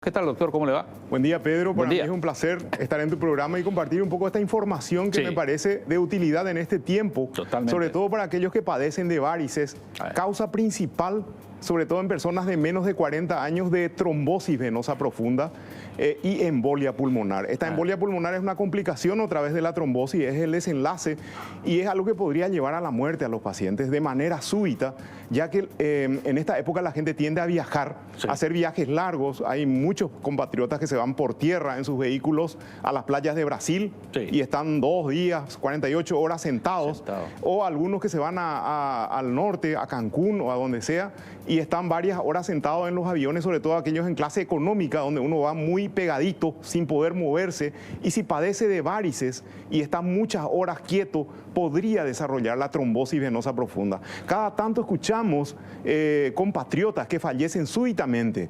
¿Qué tal, doctor? ¿Cómo le va? Buen día, Pedro. Para Buen día. mí es un placer estar en tu programa y compartir un poco esta información que Sí. me parece de utilidad en este tiempo. Totalmente. Sobre todo para aquellos que padecen de varices. Causa principal, sobre todo en personas de menos de 40 años, de trombosis venosa profunda y embolia pulmonar. Esta embolia pulmonar es una complicación otra vez de la trombosis, es el desenlace y es algo que podría llevar a la muerte a los pacientes de manera súbita, ya que en esta época la gente tiende a viajar, a hacer viajes largos. Hay muchos compatriotas que se van por tierra en sus vehículos a las playas de Brasil y están 2 días, 48 horas sentados, o algunos que se van al norte, a Cancún o a donde sea, y están varias horas sentados en los aviones, sobre todo aquellos en clase económica, donde uno va muy pegadito, sin poder moverse, y si padece de varices y está muchas horas quieto, podría desarrollar la trombosis venosa profunda. Cada tanto escuchamos compatriotas que fallecen súbitamente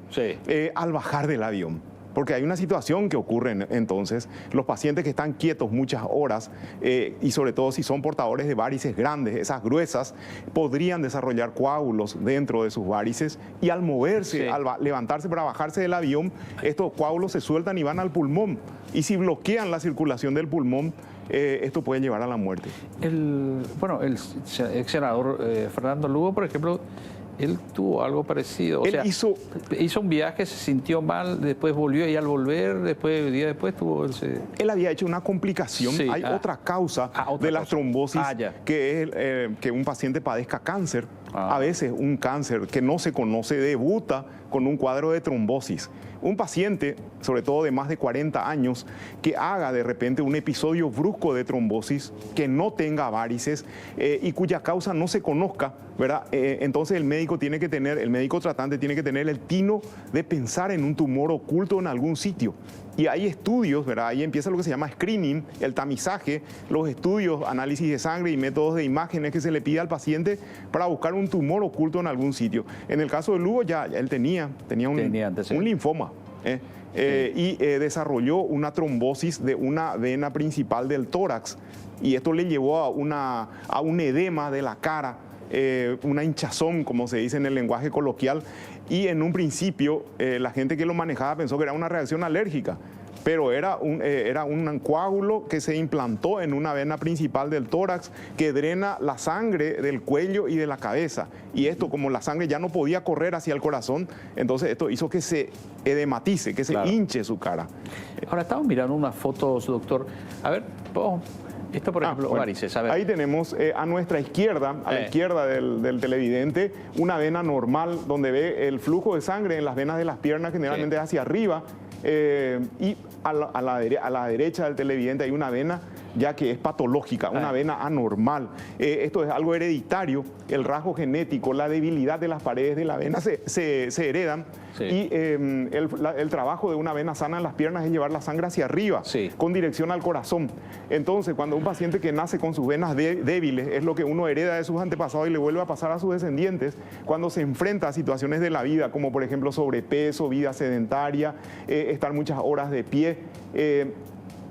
al bajar del avión. Porque hay una situación que ocurre entonces, los pacientes que están quietos muchas horas y sobre todo si son portadores de varices grandes, esas gruesas, podrían desarrollar coágulos dentro de sus varices y al moverse, al levantarse para bajarse del avión, estos coágulos se sueltan y van al pulmón. Y si bloquean la circulación del pulmón, esto puede llevar a la muerte. El ex senador Fernando Lugo, por ejemplo, él tuvo algo parecido. Hizo un viaje, se sintió mal, después volvió y al volver, el día después tuvo... Él había hecho una complicación. Hay otra causa de la trombosis, que es que un paciente padezca cáncer. A veces un cáncer que no se conoce debuta con un cuadro de trombosis. Un paciente, sobre todo de más de 40 años, que haga de repente un episodio brusco de trombosis, que no tenga varices y cuya causa no se conozca, ¿verdad? Entonces el médico tratante tiene que tener el tino de pensar en un tumor oculto en algún sitio. Y hay estudios, ¿verdad? Ahí empieza lo que se llama screening, el tamizaje, los estudios, análisis de sangre y métodos de imágenes que se le pide al paciente para buscar un tumor oculto en algún sitio. En el caso de Lugo ya él tenía un linfoma. Y desarrolló una trombosis de una vena principal del tórax y esto le llevó a un edema de la cara, una hinchazón, como se dice en el lenguaje coloquial, y en un principio la gente que lo manejaba pensó que era una reacción alérgica, pero era un coágulo que se implantó en una vena principal del tórax que drena la sangre del cuello y de la cabeza. Y esto, como la sangre ya no podía correr hacia el corazón, entonces esto hizo que se edematice, que se hinche su cara. Ahora estamos mirando unas fotos, doctor. A ver, esto, por ejemplo, varices. A ver. Ahí tenemos a nuestra izquierda, a la izquierda del televidente, una vena normal donde ve el flujo de sangre en las venas de las piernas, generalmente hacia arriba. Y a la derecha del televidente hay una vena ya que es patológica, una vena anormal. Esto es algo hereditario, el rasgo genético, la debilidad de las paredes de la vena se heredan. Y el trabajo de una vena sana en las piernas es llevar la sangre hacia arriba, con dirección al corazón. Entonces, cuando un paciente que nace con sus venas débiles, es lo que uno hereda de sus antepasados y le vuelve a pasar a sus descendientes, cuando se enfrenta a situaciones de la vida, como por ejemplo sobrepeso, vida sedentaria, estar muchas horas de pie,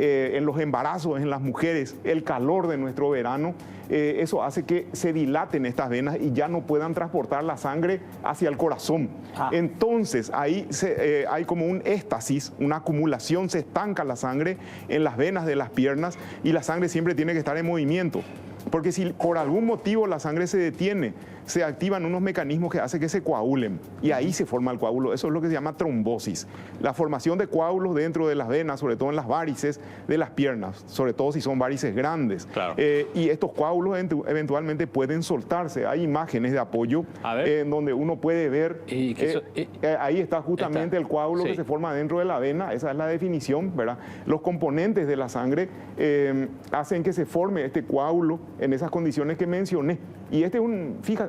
en los embarazos, en las mujeres, el calor de nuestro verano, eso hace que se dilaten estas venas y ya no puedan transportar la sangre hacia el corazón. Entonces ahí hay como un éxtasis, una acumulación, se estanca la sangre en las venas de las piernas y la sangre siempre tiene que estar en movimiento. Porque si por algún motivo la sangre se detiene, se activan unos mecanismos que hacen que se coagulen y ahí se forma el coágulo. Eso es lo que se llama trombosis. La formación de coágulos dentro de las venas, sobre todo en las varices de las piernas, sobre todo si son varices grandes. Y estos coágulos eventualmente pueden soltarse. Hay imágenes de apoyo en donde uno puede ver, ahí está justamente el coágulo que se forma dentro de la vena. Esa es la definición, ¿verdad? Los componentes de la sangre hacen que se forme este coágulo en esas condiciones que mencioné. Y este es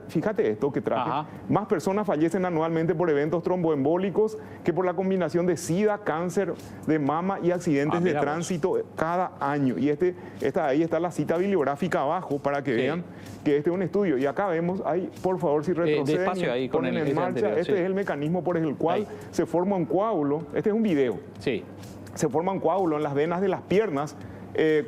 fíjate esto que traje. Más personas fallecen anualmente por eventos tromboembólicos que por la combinación de SIDA, cáncer de mama y accidentes de tránsito cada año. Y ahí está la cita bibliográfica abajo para que vean que este es un estudio. Y acá vemos, por favor, si retroceden, ahí ponen en marcha, anterior, este es el mecanismo por el cual se forma un coágulo. Este es un video. Se forma un coágulo en las venas de las piernas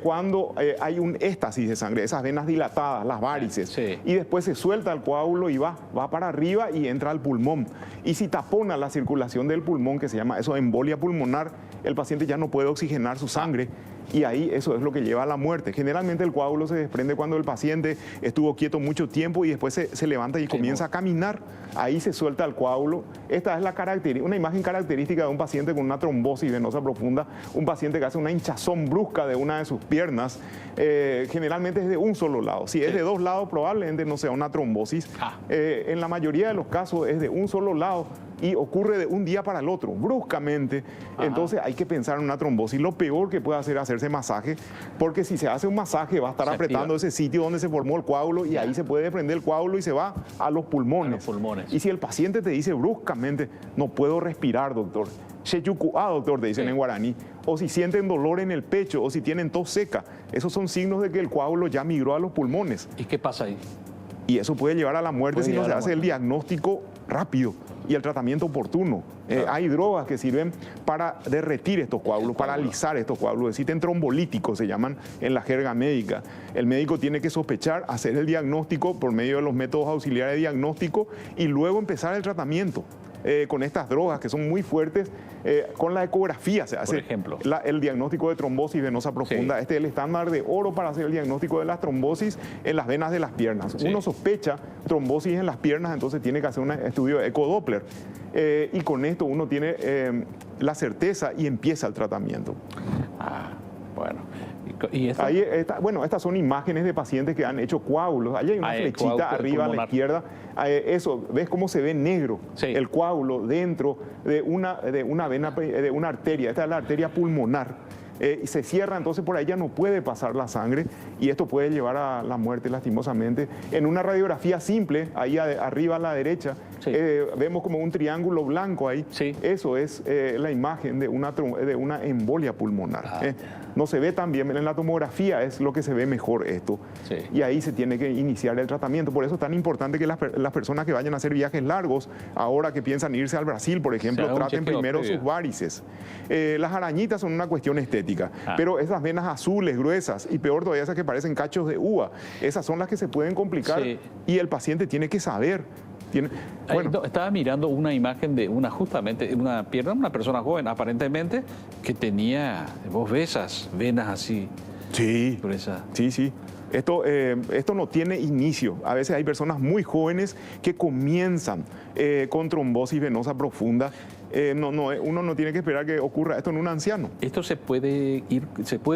cuando hay un éstasis de sangre, esas venas dilatadas, las varices, sí. Y después se suelta el coágulo y va para arriba y entra al pulmón. Y si tapona la circulación del pulmón, que se llama eso embolia pulmonar, el paciente ya no puede oxigenar su sangre. Y ahí eso es lo que lleva a la muerte. Generalmente el coágulo se desprende cuando el paciente estuvo quieto mucho tiempo y después se levanta y comienza a caminar. Ahí se suelta el coágulo. Esta es una imagen característica de un paciente con una trombosis venosa profunda, un paciente que hace una hinchazón brusca de una de sus piernas. Generalmente es de un solo lado. Si es de dos lados, probablemente no sea una trombosis. En la mayoría de los casos es de un solo lado y ocurre de un día para el otro, bruscamente. Entonces hay que pensar en una trombosis. Lo peor que puede hacer es hacerse masaje, porque si se hace un masaje va a estar apretando ese sitio donde se formó el coágulo y ahí se puede desprender el coágulo y se va a los pulmones. Y si el paciente te dice bruscamente, no puedo respirar, doctor, doctor, te dicen en guaraní, o si sienten dolor en el pecho, o si tienen tos seca, esos son signos de que el coágulo ya migró a los pulmones. ¿Y qué pasa ahí? Y eso puede llevar a la muerte si no se hace el diagnóstico rápido y el tratamiento oportuno. Hay drogas que sirven para derretir estos coágulos, para alisar estos coágulos. Existen trombolíticos, se llaman en la jerga médica. El médico tiene que sospechar, hacer el diagnóstico por medio de los métodos auxiliares de diagnóstico y luego empezar el tratamiento. Con estas drogas que son muy fuertes, con la ecografía se hace, por ejemplo, el diagnóstico de trombosis venosa profunda. Este es el estándar de oro para hacer el diagnóstico de las trombosis en las venas de las piernas. Uno sospecha trombosis en las piernas, entonces tiene que hacer un estudio de ecodoppler. Y con esto uno tiene la certeza y empieza el tratamiento. Bueno. ¿Y esto? Ahí está, bueno, estas son imágenes de pacientes que han hecho coágulos. Ahí hay una flechita arriba a la izquierda. Eso, ¿ves cómo se ve negro el coágulo dentro de una vena, de una arteria? Esta es la arteria pulmonar. Y se cierra, entonces por ahí ya no puede pasar la sangre y esto puede llevar a la muerte lastimosamente. En una radiografía simple, ahí arriba a la derecha, vemos como un triángulo blanco ahí. Eso es la imagen de una embolia pulmonar. No se ve tan bien, en la tomografía es lo que se ve mejor esto. Y ahí se tiene que iniciar el tratamiento. Por eso es tan importante que las personas que vayan a hacer viajes largos, ahora que piensan irse al Brasil, por ejemplo, traten primero sus varices. Las arañitas son una cuestión estética, pero esas venas azules, gruesas, y peor todavía esas que parecen cachos de uva, esas son las que se pueden complicar y el paciente tiene que saber. Estaba mirando una imagen de justamente una pierna de una persona joven, aparentemente, que tenía, vos ves esas venas así. Sí, sí. Esto no tiene inicio. A veces hay personas muy jóvenes que comienzan con trombosis venosa profunda. Uno no tiene que esperar que ocurra esto en un anciano. ¿Esto se puede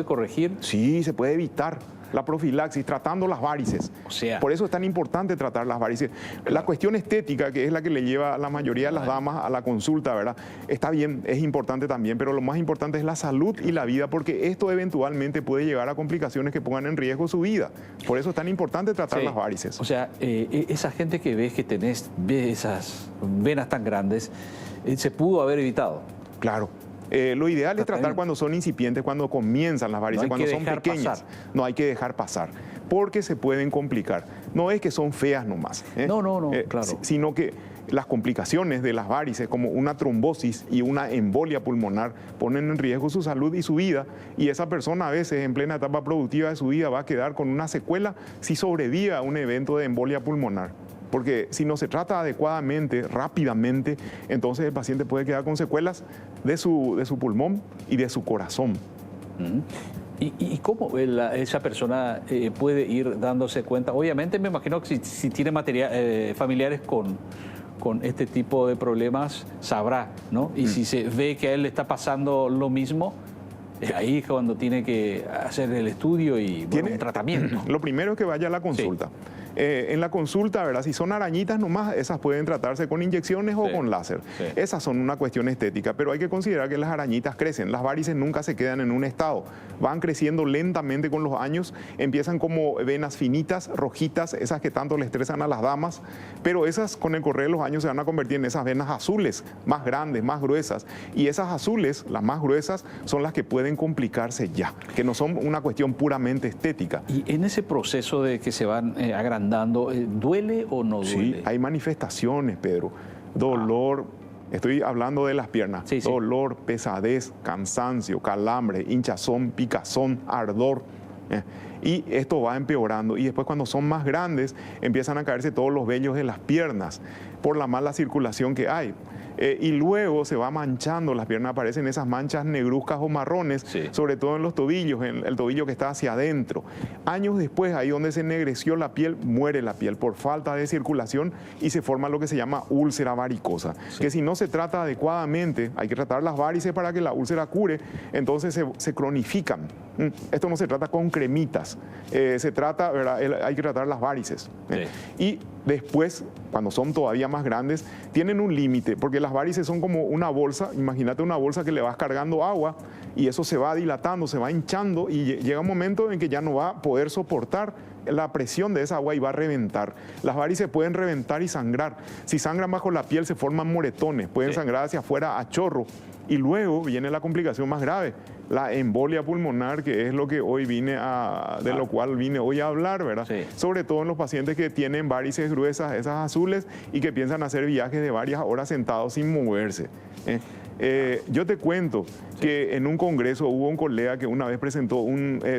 corregir? Sí, se puede evitar. La profilaxis, tratando las varices. Por eso es tan importante tratar las varices. La cuestión estética, que es la que le lleva a la mayoría de las damas a la consulta, ¿verdad? Está bien, es importante también, pero lo más importante es la salud y la vida, porque esto eventualmente puede llevar a complicaciones que pongan en riesgo su vida. Por eso es tan importante tratar las varices. O sea, esa gente que ves ve esas venas tan grandes, se pudo haber evitado. Claro. Lo ideal es tratar cuando son incipientes, cuando comienzan las varices, cuando son pequeñas. No hay que dejar pasar, porque se pueden complicar. No es que son feas nomás. No, claro. Sino que las complicaciones de las varices, como una trombosis y una embolia pulmonar, ponen en riesgo su salud y su vida. Y esa persona a veces en plena etapa productiva de su vida va a quedar con una secuela si sobrevive a un evento de embolia pulmonar. Porque si no se trata adecuadamente, rápidamente, entonces el paciente puede quedar con secuelas de su pulmón y de su corazón. ¿Y cómo esa persona puede ir dándose cuenta? Obviamente me imagino que si tiene familiares con este tipo de problemas, sabrá, ¿no? Y si se ve que a él le está pasando lo mismo, ahí es cuando tiene que hacer el estudio y un tratamiento. Lo primero es que vaya a la consulta. En la consulta, ¿verdad? Si son arañitas nomás, esas pueden tratarse con inyecciones o con láser. Esas son una cuestión estética, pero hay que considerar que las arañitas crecen. Las varices nunca se quedan en un estado. Van creciendo lentamente con los años, empiezan como venas finitas, rojitas, esas que tanto le estresan a las damas, pero esas con el correr de los años se van a convertir en esas venas azules, más grandes, más gruesas. Y esas azules, las más gruesas, son las que pueden complicarse ya, que no son una cuestión puramente estética. Y en ese proceso de que se van agrandando, ¿duele o no duele? Sí, hay manifestaciones, Pedro. Dolor, Estoy hablando de las piernas. Sí, sí. Dolor, pesadez, cansancio, calambre, hinchazón, picazón, ardor. Y esto va empeorando. Y después cuando son más grandes empiezan a caerse todos los vellos de las piernas por la mala circulación que hay. Y luego se va manchando las piernas, aparecen esas manchas negruzcas o marrones, sí, sobre todo en los tobillos, en el tobillo que está hacia adentro. Años después, ahí donde se ennegreció la piel, muere la piel por falta de circulación y se forma lo que se llama úlcera varicosa, sí, que si no se trata adecuadamente, hay que tratar las varices para que la úlcera cure, entonces se cronifican. Esto no se trata con cremitas, se trata, ¿verdad? Hay que tratar las varices. Sí. Y después, cuando son todavía más grandes, tienen un límite, porque las varices son como una bolsa, imagínate una bolsa que le vas cargando agua y eso se va dilatando, se va hinchando y llega un momento en que ya no va a poder soportar la presión de esa agua y va a reventar. Las varices pueden reventar y sangrar. Si sangran bajo la piel se forman moretones, pueden, sí, sangrar hacia afuera a chorro. Y luego viene la complicación más grave, la embolia pulmonar, que es lo que hoy lo cual vine hoy a hablar, ¿verdad? Sí. Sobre todo en los pacientes que tienen varices gruesas, esas azules, y que piensan hacer viajes de varias horas sentados sin moverse. Yo te cuento, sí, que en un congreso hubo un colega que una vez presentó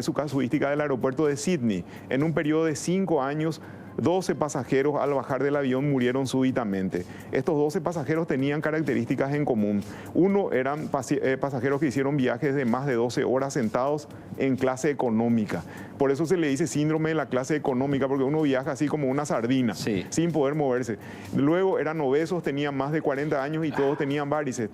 su casuística del aeropuerto de Sydney. En un periodo de 5 años, 12 pasajeros al bajar del avión murieron súbitamente. Estos 12 pasajeros tenían características en común. Uno eran pasajeros que hicieron viajes de más de 12 horas sentados en clase económica. Por eso se le dice síndrome de la clase económica, porque uno viaja así como una sardina, sí, sin poder moverse. Luego eran obesos, tenían más de 40 años y todos tenían varices.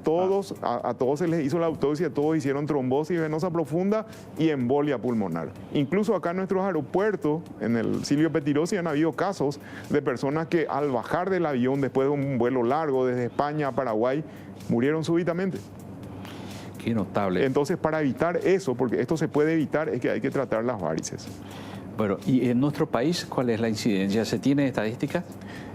A todos se les hizo la autopsia, todos hicieron trombosis venosa profunda y embolia pulmonar. Incluso acá en nuestros aeropuertos, en el Silvio Pettirossi, han habido casos de personas que al bajar del avión después de un vuelo largo desde España a Paraguay murieron súbitamente. Qué notable. Entonces, para evitar eso, porque esto se puede evitar, es que hay que tratar las varices. Bueno, ¿y en nuestro país cuál es la incidencia? ¿Se tiene estadísticas?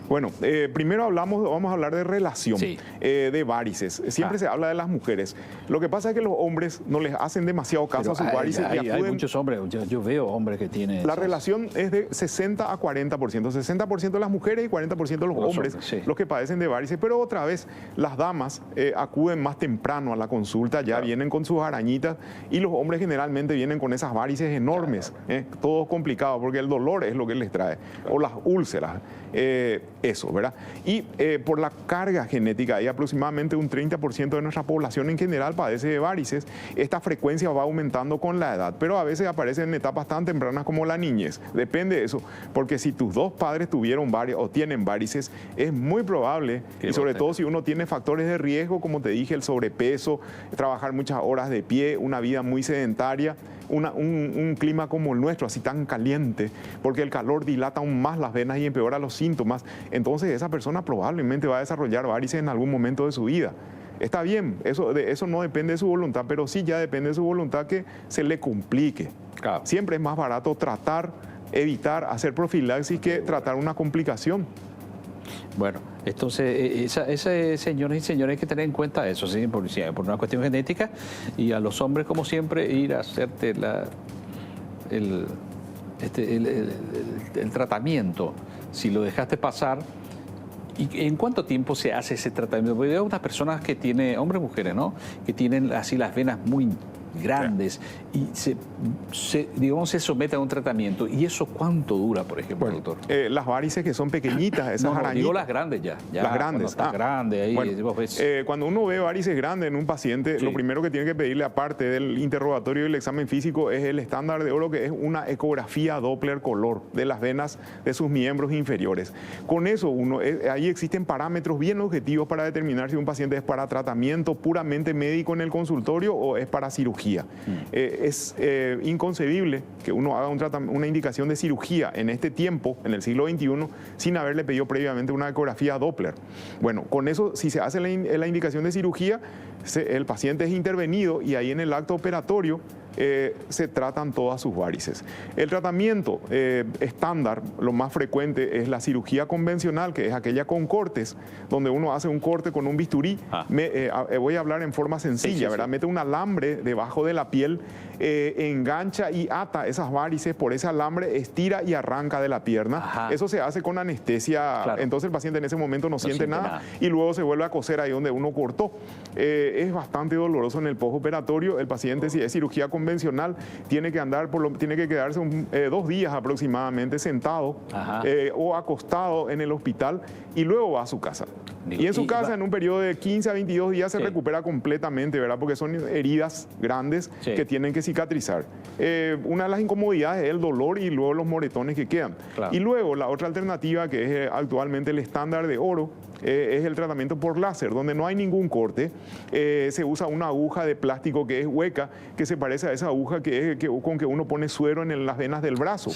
Bueno, primero vamos a hablar de relación, sí, de varices. Siempre se habla de las mujeres. Lo que pasa es que los hombres no les hacen demasiado caso a sus varices. Hay muchos hombres, yo veo hombres que tienen... La relación es de 60 a 40%. 60% de las mujeres y 40% de los hombres, sí, los que padecen de varices. Pero otra vez, las damas acuden más temprano a la consulta, ya, claro, vienen con sus arañitas, y los hombres generalmente vienen con esas varices enormes. Claro. Todo complicado, porque el dolor es lo que les trae, claro, o las úlceras. Eso, ¿verdad? Y por la carga genética, hay aproximadamente un 30% de nuestra población en general padece de varices. Esta frecuencia va aumentando con la edad, pero a veces aparece en etapas tan tempranas como la niñez. Depende de eso, porque si tus dos padres tuvieron varices o tienen varices, es muy probable, y sobre todo si uno tiene factores de riesgo, como te dije, el sobrepeso, trabajar muchas horas de pie, una vida muy sedentaria, un clima como el nuestro, así tan caliente, porque el calor dilata aún más las venas y empeora los síntomas. Entonces esa persona probablemente va a desarrollar varices en algún momento de su vida. Está bien, eso no depende de su voluntad, pero sí ya depende de su voluntad que se le complique. Claro. Siempre es más barato tratar, evitar, hacer profilaxis que tratar una complicación. Bueno, entonces, señores y señores, hay que tener en cuenta eso, ¿sí? Por una cuestión genética, y a los hombres, como siempre, ir a hacerte el tratamiento. Si lo dejaste pasar, ¿y en cuánto tiempo se hace ese tratamiento? Porque veo unas personas que tienen, hombres y mujeres, ¿no?, que tienen así las venas muy grandes, y se somete a un tratamiento. ¿Y eso cuánto dura, por ejemplo, bueno, doctor? Las varices que son pequeñitas, esas arañitas. Digo las grandes ya las grandes. Grande, ahí, bueno, cuando uno ve varices grandes en un paciente, sí, lo primero que tiene que pedirle, aparte del interrogatorio y el examen físico, es el estándar de oro, que es una ecografía Doppler color de las venas de sus miembros inferiores. Con eso, ahí existen parámetros bien objetivos para determinar si un paciente es para tratamiento puramente médico en el consultorio o es para cirugía. Es inconcebible que uno haga una indicación de cirugía en este tiempo, en el siglo XXI, sin haberle pedido previamente una ecografía Doppler. Bueno, con eso, si se hace la indicación de cirugía, el paciente es intervenido y ahí en el acto operatorio se tratan todas sus varices. El tratamiento estándar, lo más frecuente, es la cirugía convencional, que es aquella con cortes, donde uno hace un corte con un bisturí. Voy a hablar en forma sencilla, ¿verdad? Mete un alambre debajo de la piel, engancha y ata esas varices por ese alambre, estira y arranca de la pierna. Eso se hace con anestesia, entonces el paciente en ese momento no siente nada y luego se vuelve a coser ahí donde uno cortó. Es bastante doloroso en el postoperatorio. El paciente, si es cirugía convencional, tiene que andar tiene que quedarse 2 días aproximadamente sentado o acostado en el hospital y luego va a su casa. Y en su casa, en un periodo de 15 a 22 días, se recupera completamente, ¿verdad? Porque son heridas grandes que tienen que cicatrizar. Una de las incomodidades es el dolor y luego los moretones que quedan. Y luego la otra alternativa, que es actualmente el estándar de oro, es el tratamiento por láser, donde no hay ningún corte. Se usa una aguja de plástico que es hueca, que se parece a esa aguja con que uno pone suero en las venas del brazo.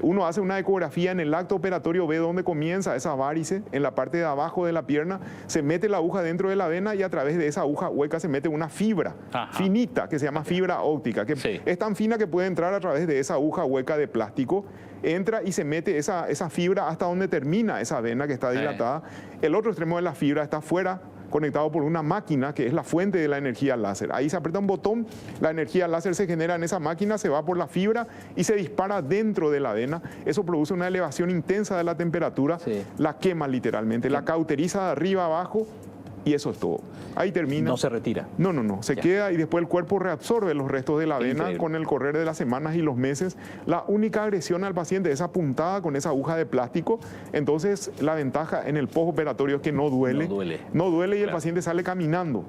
Uno hace una ecografía en el acto operatorio, ve dónde comienza esa varice, en la parte de abajo de la pierna, se mete la aguja dentro de la vena y a través de esa aguja hueca se mete una fibra finita, que se llama fibra óptica, que es tan fina que puede entrar a través de esa aguja hueca de plástico. Entra y se mete esa fibra hasta donde termina esa vena que está dilatada. El otro extremo de la fibra está fuera, conectado por una máquina que es la fuente de la energía láser. Ahí se aprieta un botón, la energía láser se genera en esa máquina, se va por la fibra y se dispara dentro de la vena. Eso produce una elevación intensa de la temperatura, la quema literalmente, la cauteriza de arriba a abajo. Y eso es todo. Ahí termina. No se retira. No. Se queda y después el cuerpo reabsorbe los restos de la vena con el correr de las semanas y los meses. La única agresión al paciente es apuntada con esa aguja de plástico. Entonces, la ventaja en el postoperatorio es que no duele. No duele y el paciente sale caminando.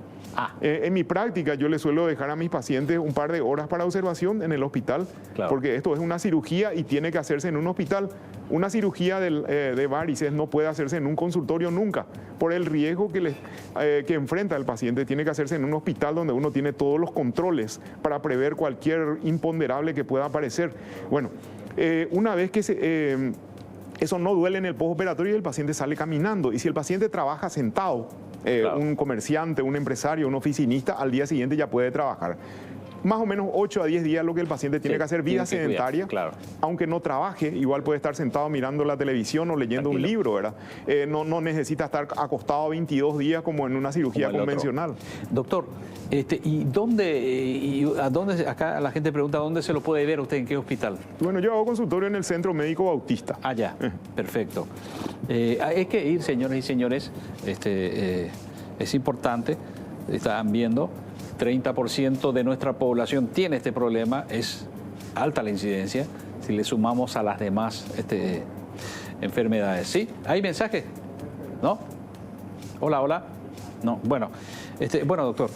En mi práctica, yo le suelo dejar a mis pacientes un par de horas para observación en el hospital, porque esto es una cirugía y tiene que hacerse en un hospital. Una cirugía de varices no puede hacerse en un consultorio nunca, por el riesgo que enfrenta el paciente. Tiene que hacerse en un hospital donde uno tiene todos los controles para prever cualquier imponderable que pueda aparecer. Bueno, una vez que eso no duele en el postoperatorio, el paciente sale caminando. Y si el paciente trabaja sentado, un comerciante, un empresario, un oficinista, al día siguiente ya puede trabajar. Más o menos 8 a 10 días lo que el paciente tiene que hacer, vida sedentaria. Aunque no trabaje, igual puede estar sentado mirando la televisión o leyendo un libro, ¿verdad? No necesita estar acostado 22 días como en una cirugía convencional. Doctor, ¿y a dónde, acá la gente pregunta, ¿dónde se lo puede ver usted, en qué hospital? Bueno, yo hago consultorio en el Centro Médico Bautista. Ya, perfecto. Hay que ir, señores y señores, es importante, estaban viendo, 30% de nuestra población tiene este problema, es alta la incidencia, si le sumamos a las demás enfermedades. ¿Sí? ¿Hay mensaje? ¿No? Hola. No, bueno, doctor,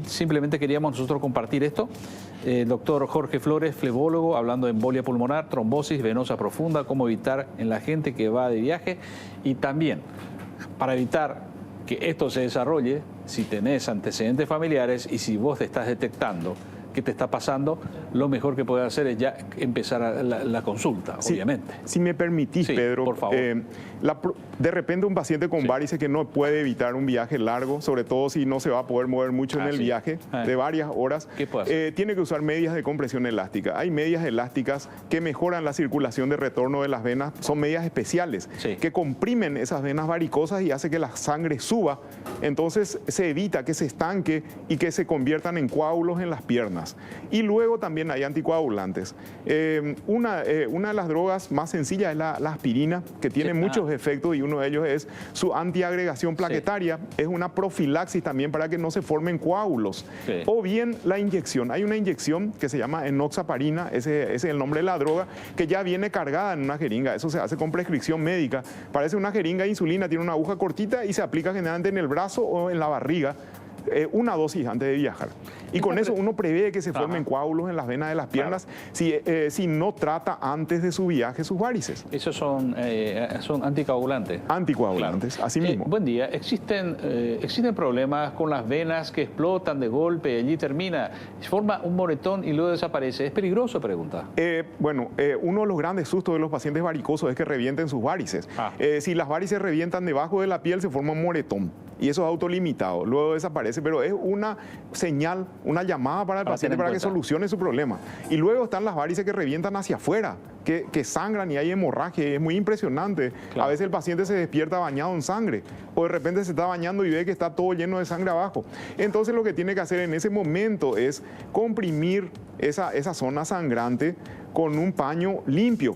simplemente queríamos nosotros compartir esto. Doctor Jorge Flores, flebólogo, hablando de embolia pulmonar, trombosis venosa profunda, cómo evitar en la gente que va de viaje y también para evitar que esto se desarrolle, si tenés antecedentes familiares y si vos te estás detectando qué te está pasando, lo mejor que puedes hacer es ya empezar la consulta, obviamente. Si me permitís, Pedro, por favor. De repente un paciente con varices que no puede evitar un viaje largo, sobre todo si no se va a poder mover mucho en el viaje de varias horas, ¿qué puede hacer? Tiene que usar medias de compresión elástica. Hay medias elásticas que mejoran la circulación de retorno de las venas, son medias especiales que comprimen esas venas varicosas y hace que la sangre suba, entonces se evita que se estanque y que se conviertan en coágulos en las piernas. Y luego también hay anticoagulantes. Una de las drogas más sencillas es la aspirina, que tiene muchos efectos y uno de ellos es su antiagregación plaquetaria. Es una profilaxis también para que no se formen coágulos. O bien la inyección. Hay una inyección que se llama enoxaparina, ese es el nombre de la droga, que ya viene cargada en una jeringa. Eso se hace con prescripción médica. Parece una jeringa de insulina, tiene una aguja cortita y se aplica generalmente en el brazo o en la barriga. Una dosis antes de viajar. Y con eso uno prevé que se formen coágulos en las venas de las piernas si no trata antes de su viaje sus varices. Esos son anticoagulantes. Anticoagulantes, así mismo. Buen día. ¿Existen problemas con las venas que explotan de golpe y allí termina? Forma un moretón y luego desaparece. ¿Es peligroso? Pregunta. Uno de los grandes sustos de los pacientes varicosos es que revienten sus varices. Si las varices revientan debajo de la piel, se forma un moretón. y eso es autolimitado, luego desaparece, pero es una señal, una llamada para el paciente para que solucione su problema. Y luego están las varices que revientan hacia afuera, que sangran y hay hemorragia, y es muy impresionante. Claro. A veces el paciente se despierta bañado en sangre, o de repente se está bañando y ve que está todo lleno de sangre abajo. Entonces lo que tiene que hacer en ese momento es comprimir esa zona sangrante con un paño limpio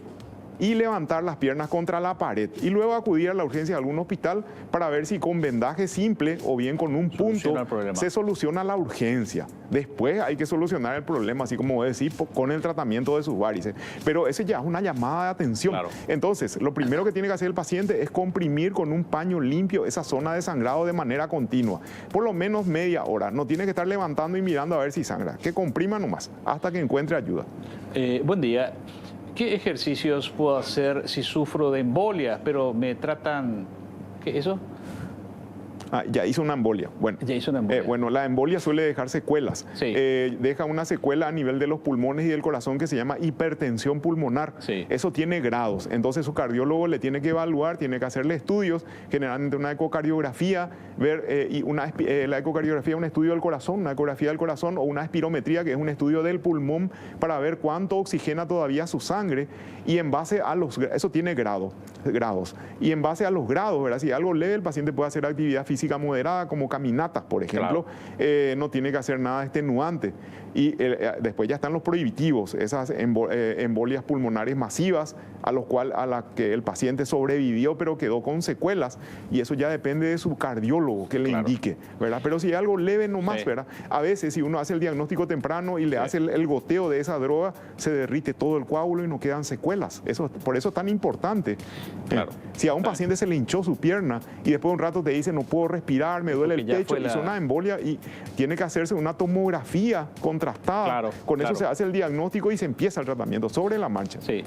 y levantar las piernas contra la pared y luego acudir a la urgencia de algún hospital para ver si con vendaje simple o bien con un punto se soluciona la urgencia. Después hay que solucionar el problema, así como decir, con el tratamiento de sus varices. Pero ese ya es una llamada de atención. Claro. Entonces, lo primero que tiene que hacer el paciente es comprimir con un paño limpio esa zona de sangrado de manera continua, por lo menos media hora. No tiene que estar levantando y mirando a ver si sangra. Que comprima nomás hasta que encuentre ayuda. Buen día. ¿Qué ejercicios puedo hacer si sufro de embolia, pero me tratan... ¿Qué es eso? Ya hizo una embolia. Bueno, ya hizo una embolia. Bueno, la embolia suele dejar secuelas. Sí. Deja una secuela a nivel de los pulmones y del corazón que se llama hipertensión pulmonar. Sí. Eso tiene grados. Entonces su cardiólogo le tiene que evaluar, tiene que hacerle estudios, generalmente una ecocardiografía, ver la ecocardiografía es un estudio del corazón, una ecografía del corazón o una espirometría, que es un estudio del pulmón para ver cuánto oxigena todavía su sangre, y en base a eso tiene grados. Y en base a los grados, ¿verdad? Si algo leve, el paciente puede hacer actividad física moderada, como caminatas, por ejemplo. Claro. No tiene que hacer nada extenuante. Y después ya están los prohibitivos, esas embolias pulmonares masivas a las que el paciente sobrevivió pero quedó con secuelas, y eso ya depende de su cardiólogo que le indique, ¿verdad? Pero si es algo leve nomás, ¿verdad? A veces si uno hace el diagnóstico temprano y le hace el goteo de esa droga, se derrite todo el coágulo y no quedan secuelas. Por eso es tan importante. Claro. Si a un paciente se le hinchó su pierna y después de un rato te dice no puedo respirar, me duele el pecho, hizo una embolia, y tiene que hacerse una tomografía contrastada. Claro, con eso se hace el diagnóstico y se empieza el tratamiento sobre la marcha. Sí.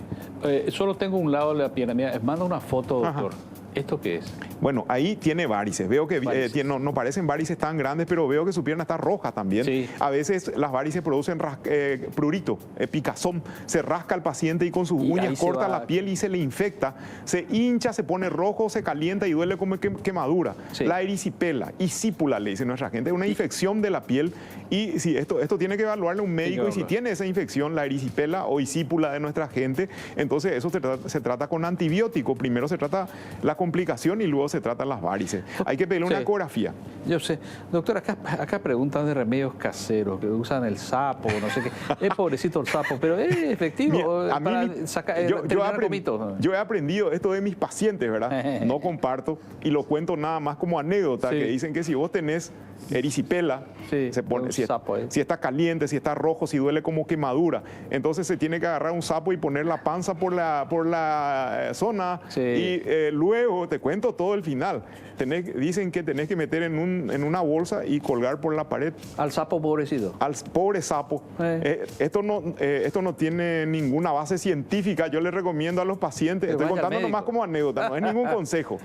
Solo tengo un lado de la pierna. Mira, manda una foto, doctor. Ajá. ¿Esto qué es? Bueno, ahí tiene varices. Veo que no parecen varices tan grandes, pero veo que su pierna está roja también. Sí. A veces las varices producen prurito, picazón. Se rasca al paciente y con sus uñas corta la piel y se le infecta. Se hincha, se pone rojo, se calienta y duele como quemadura. Sí. La erisipela, isípula, le dice nuestra gente, es una infección de la piel. Y sí, esto tiene que evaluarle un médico, y si tiene esa infección, la erisipela o isípula de nuestra gente, entonces eso se trata con antibiótico. Primero se trata la complicación y luego se tratan las varices. Hay que pedirle una ecografía. Yo sé. Doctor, acá preguntan de remedios caseros, que usan el sapo, no sé qué. Es pobrecito el sapo, pero es efectivo. Yo he aprendido esto de mis pacientes, ¿verdad? No comparto y lo cuento nada más como anécdota, que dicen que si vos tenés erisipela, se pone, si está caliente, si está rojo, si duele como quemadura, entonces se tiene que agarrar un sapo y poner la panza por la zona, y luego te cuento todo el final. Dicen que tenés que meter en una bolsa y colgar por la pared. Al sapo pobrecito. Al pobre sapo. Esto no tiene ninguna base científica. Yo le recomiendo a los pacientes, estoy contando nomás como anécdota, no es ningún consejo.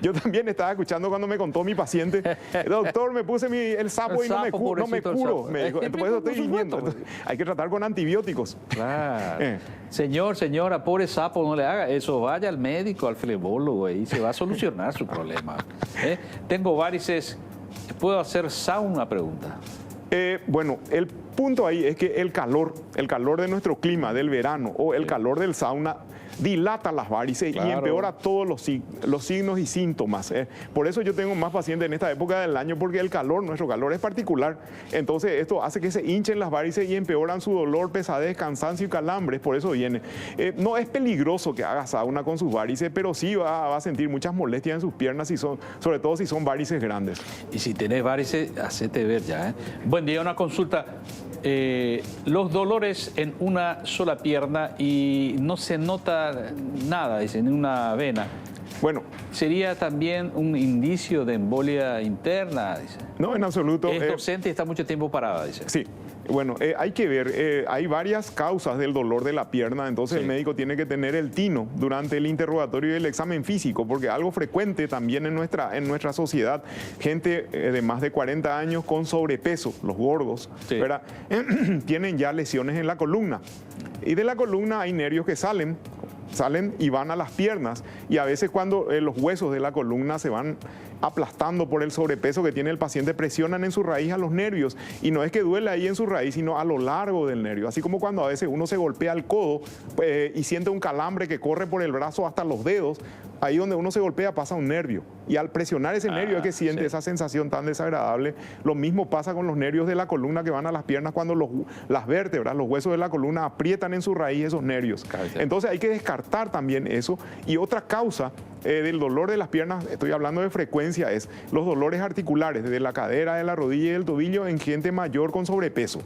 Yo también estaba escuchando cuando me contó mi paciente, doctor, me puse el sapo y no me curo, me dijo. Por eso estoy viniendo. Hay que tratar con antibióticos. Claro. Señora, pobre sapo, no le haga eso. Vaya al médico, al flebólogo, y se va a solucionar su problema. Tengo varices. ¿Puedo hacer sauna? Pregunta. Bueno, el punto ahí es que el calor de nuestro clima, del verano, o el calor del sauna, dilata las varices y empeora todos los signos y síntomas. Por eso yo tengo más pacientes en esta época del año, porque nuestro calor es particular. Entonces esto hace que se hinchen las varices y empeoran su dolor, pesadez, cansancio y calambres. Por eso viene. No es peligroso que haga sauna con sus varices, pero sí va a sentir muchas molestias en sus piernas, sobre todo si son varices grandes. Y si tenés varices, hacete ver ya. Buen día, una consulta. Los dolores en una sola pierna y no se nota nada, dicen, en una vena. Bueno, ¿sería también un indicio de embolia interna? Dice. No, en absoluto. Es docente y está mucho tiempo parada, dice. Sí. Bueno, hay que ver, hay varias causas del dolor de la pierna, entonces el médico tiene que tener el tino durante el interrogatorio y el examen físico, porque algo frecuente también en nuestra sociedad, gente de más de 40 años con sobrepeso, los gordos, ¿verdad? Tienen ya lesiones en la columna, y de la columna hay nervios que salen y van a las piernas, y a veces cuando los huesos de la columna se van aplastando por el sobrepeso que tiene el paciente, presionan en su raíz a los nervios. Y no es que duele ahí en su raíz, sino a lo largo del nervio. Así como cuando a veces uno se golpea el codo y siente un calambre que corre por el brazo hasta los dedos, ahí donde uno se golpea pasa un nervio. Y al presionar ese nervio es que siente esa sensación tan desagradable. Lo mismo pasa con los nervios de la columna que van a las piernas cuando las vértebras, los huesos de la columna aprietan en su raíz esos nervios. Entonces hay que descartar también eso. Y otra causa del dolor de las piernas, estoy hablando de frecuencia, es los dolores articulares de la cadera, de la rodilla y del tobillo en gente mayor con sobrepeso.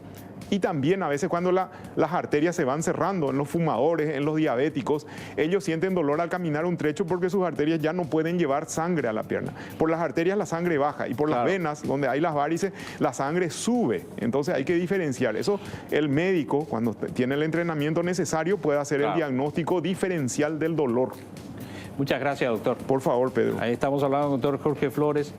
Y también a veces cuando las arterias se van cerrando en los fumadores, en los diabéticos, ellos sienten dolor al caminar un trecho porque sus arterias ya no pueden llevar sangre a la pierna. Por las arterias la sangre baja y por las venas, donde hay las varices, la sangre sube. Entonces hay que diferenciar. Eso el médico, cuando tiene el entrenamiento necesario, puede hacer el diagnóstico diferencial del dolor. Muchas gracias, doctor. Por favor, Pedro. Ahí estamos hablando con el doctor Jorge Flores.